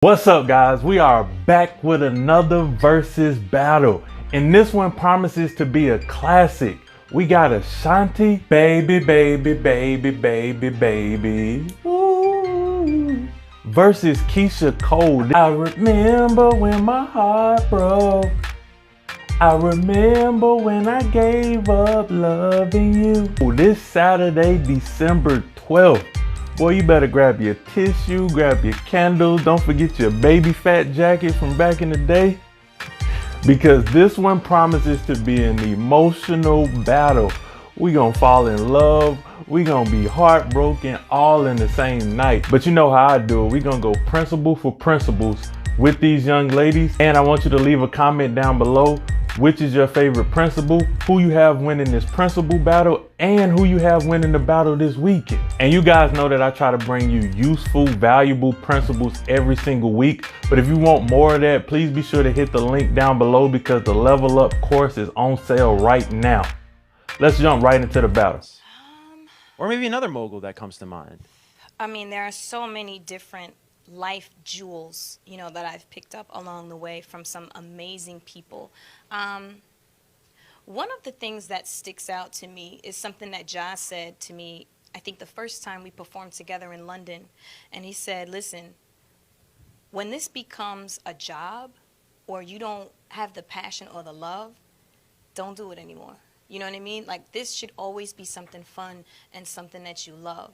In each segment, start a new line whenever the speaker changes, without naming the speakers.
What's up, guys? We are back with another versus battle, and this one promises to be a classic. We got Ashanti, baby, baby, baby, baby, baby, ooh, versus Keyshia Cole. I remember when my heart broke. I remember when I gave up loving you. This Saturday, December 12th. Boy, you better grab your tissue, grab your candles. Don't forget your baby fat jacket from back in the day, because this one promises to be an emotional battle. We gonna fall in love. We gonna be heartbroken all in the same night. But you know how I do it. We gonna go principle for principles with these young ladies. And I want you to leave a comment down below. Which is your favorite principal, who you have winning this principal battle, and who you have winning the battle this weekend. And you guys know that I try to bring you useful, valuable principles every single week. But if you want more of that, please be sure to hit the link down below, because the Level Up course is on sale right now. Let's jump right into the battle.
Or maybe another mogul that comes to mind.
I mean, there are so many different life jewels, you know, that I've picked up along the way from some amazing people. One of the things that sticks out to me is something that Ja said to me, I think the first time we performed together in London. And he said, listen, when this becomes a job, or you don't have the passion or the love, don't do it anymore. You know what I mean? Like, this should always be something fun and something that you love,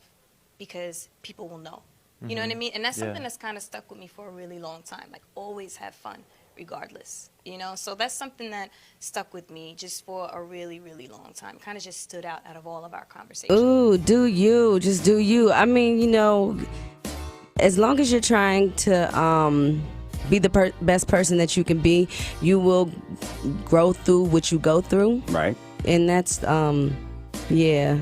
because people will know. You know what I mean? And that's something that's kind of stuck with me for a really long time. Like, always have fun regardless, you know? So that's something that stuck with me just for a really, really long time. Kind of just stood out of all of our conversations.
Ooh, do you. Just do you. I mean, you know, as long as you're trying to be the best person that you can be, you will grow through what you go through.
Right.
And that's, yeah.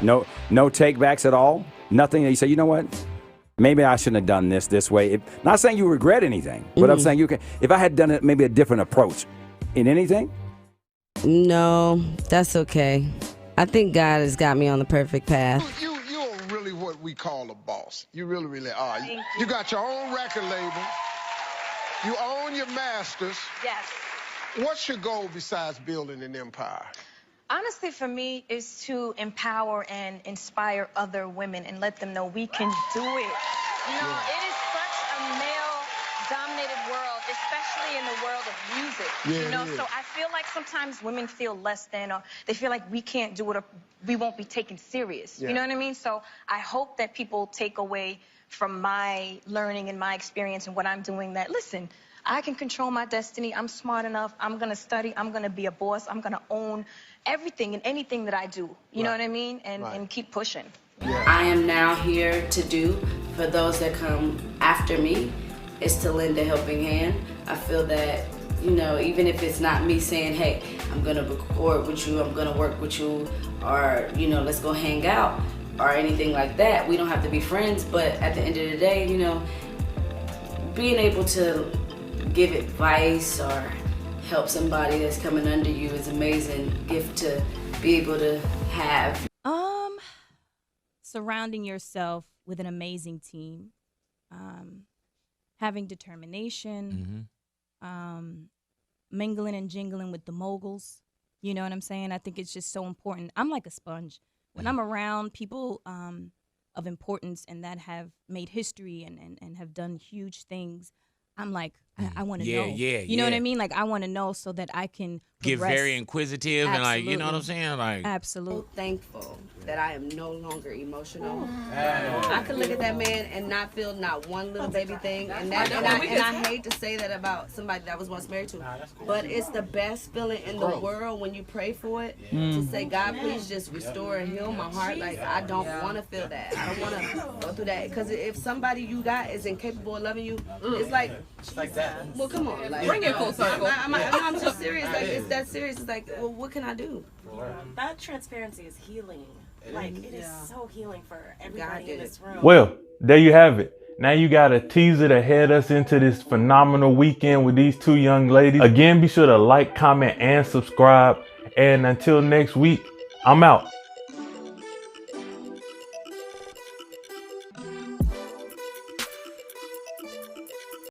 No takebacks at all? Nothing that you say, you know what? Maybe I shouldn't have done this way. Not saying you regret anything, but I'm saying you can. If I had done it, maybe a different approach in anything.
No, that's okay. I think God has got me on the perfect path.
You're really what we call a boss. You really, really are. You got your own record label. You own your masters.
Yes.
What's your goal besides building an empire?
Honestly, for me, is to empower and inspire other women and let them know we can do it. You know, it is such a male-dominated world, especially in the world of music.
Yeah,
you know, so I feel like sometimes women feel less than, or they feel like we can't do it, or we won't be taken serious. You know what I mean? So I hope that people take away from my learning and my experience and what I'm doing that, listen, I can control my destiny. I'm smart enough. I'm going to study. I'm going to be a boss. I'm going to own everything and anything that I do. You know what I mean? And keep pushing.
I am now here to do for those that come after me is to lend a helping hand. I feel that, you know, even if it's not me saying, hey, I'm going to record with you, I'm going to work with you, or, you know, let's go hang out or anything like that. We don't have to be friends, but at the end of the day, you know, being able to give advice or help somebody that's coming under you is an amazing gift to be able to have.
Surrounding yourself with an amazing team, having determination, mingling and jingling with the moguls. You know what I'm saying? I think it's just so important. I'm like a sponge. When I'm around people of importance and that have made history and have done huge things, I'm like, I want to know. You know what I mean? Like, I want to know so that I can
get
progress.
very inquisitive.
Absolutely.
And like, you know what I'm saying? Like,
So thankful that I am no longer emotional. I could look at that man and not feel not one little baby thing. And I hate to say that about somebody that I was once married to, but it's the best feeling in the world when you pray for it, to say, God, please just restore and heal my heart. Like, I don't want to feel that. I don't want to go through that. Because if somebody you got is incapable of loving you, it's like that. Well, come on. Like, bring it full circle. I'm just serious. Like, it's that serious. It's like, well, what can I do?
That transparency is healing. Like, it is so healing for everybody in this room.
Well, there you have it. Now you got a teaser to head us into this phenomenal weekend with these two young ladies. Again, be sure to like, comment, and subscribe. And until next week, I'm out.